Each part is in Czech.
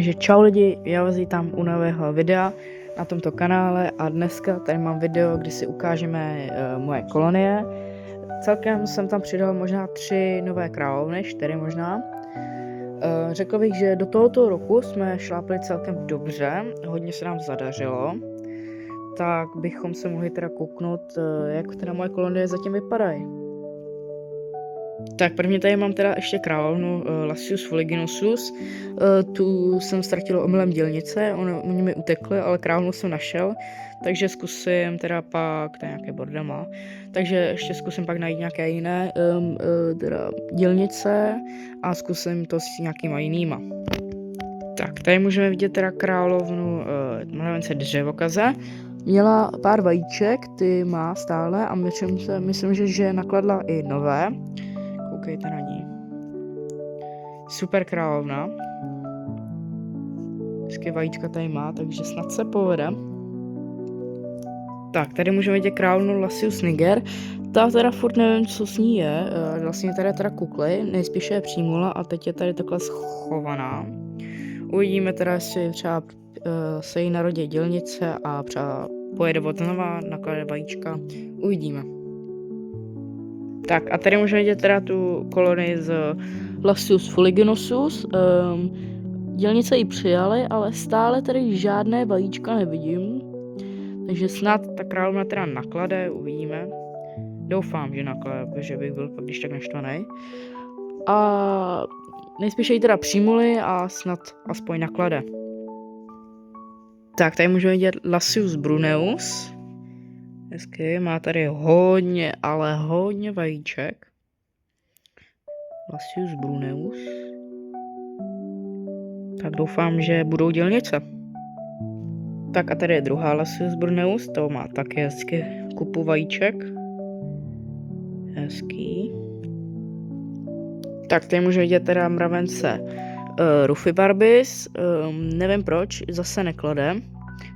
Takže čau lidi, já vás vítám u nového videa na tomto kanále a dneska tady mám video, kdy si ukážeme moje kolonie. Celkem jsem tam přidal možná 3 nové královny, 4 možná. Řekl bych, že do tohoto roku jsme šlápli celkem dobře, hodně se nám zadařilo. Tak bychom se mohli teda kouknout, jak teda moje kolonie zatím vypadají. Tak prvně tady mám teda ještě královnu Lasius Fuliginosus. Tu jsem ztratil omylem dělnice, oni mi utekli, ale královnu jsem našel, takže zkusím teda pak, to je nějaké bordel má, takže ještě zkusím pak najít nějaké jiné teda dělnice a zkusím to s nějakýma jinýma. Tak, tady můžeme vidět teda královnu mravence dřevokaze. Měla pár vajíček, ty má stále a myslím, že nakladla i nové. Koukejte na ní. Super královna. Vždycky vajíčka tady má, takže snad se povede. Tak, tady můžeme vidět královnu Lasius Niger. Ta teda furt nevím, co s ní je. Vlastně tady je teda kukly, nejspíše je přijmula a teď je tady takhle schovaná. Uvidíme teda, jestli třeba se jí narodí dělnice a třeba pojede od znova, naklade vajíčka. Uvidíme. Tak a tady můžeme vidět teda tu kolonii z Lasius Fuliginosus. Dělnice ji přijali, ale stále tady žádné vajíčka nevidím. Takže snad ta královna teda naklade, uvidíme. Doufám, že naklade, že bych byl pak když tak naštvaný. A nejspíše ji teda přijmuli a snad aspoň naklade. Tak, tady můžeme vidět Lasius Bruneus. Hezky, má tady hodně, ale hodně vajíček. Lasius Bruneus. Tak doufám, že budou dělnice. Tak a tady je druhá Lasius Bruneus, to má taky hezky kupu vajíček. Hezký. Tak tady můžeme vidět teda mravence Rufibarbis. Nevím proč, zase neklade.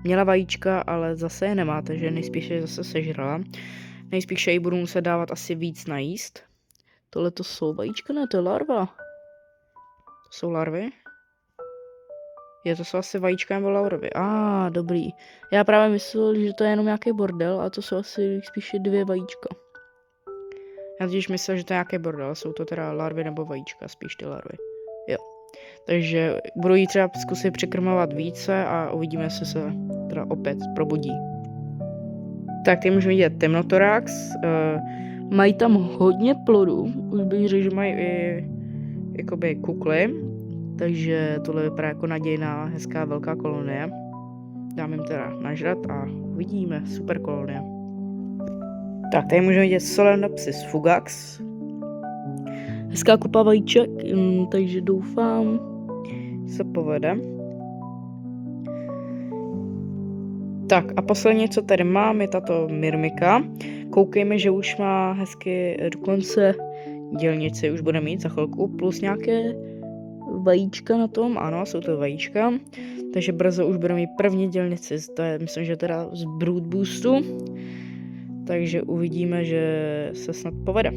Měla vajíčka, ale zase je nemá, takže nejspíše zase sežrala. Nejspíše jí budu muset dávat asi víc najíst. Tohle to jsou vajíčka, ne, to je larva. To jsou larvy? To jsou asi vajíčka nebo larvy. Dobrý. Já právě myslel, že to je jenom nějaký bordel a to jsou asi spíše 2 vajíčka. Já totiž myslel, že to je nějaký bordel, jsou to teda larvy nebo vajíčka, spíš ty larvy. Jo. Takže budu jí třeba zkusit překrmovat více a uvidíme, jestli se teda opět probudí. Tak tady můžeme vidět Temnotorax. Mají tam hodně plodů. Už bych řekl, že mají i jakoby kukly. Takže tohle vypadá jako nadějná, hezká velká kolonie. Dám jim teda nažrat a uvidíme. Super kolonie. Tak tady můžeme vidět Solenopsis fugax. Hezká kupa vajíček, takže doufám, se povede. Tak a poslední, co tady mám, je tato Myrmika. Koukejme, že už má hezky dokonce dělnici, už bude mít za chvilku, plus nějaké vajíčka na tom, ano, jsou to vajíčka. Takže brzo už bude mít první dělnici, to je, myslím, že teda z Brood Boostu. Takže uvidíme, že se snad povede.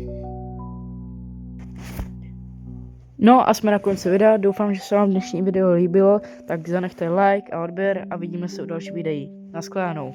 No a jsme na konci videa, doufám, že se vám dnešní video líbilo, tak zanechte like a odběr a vidíme se u dalších videí. Naschledanou.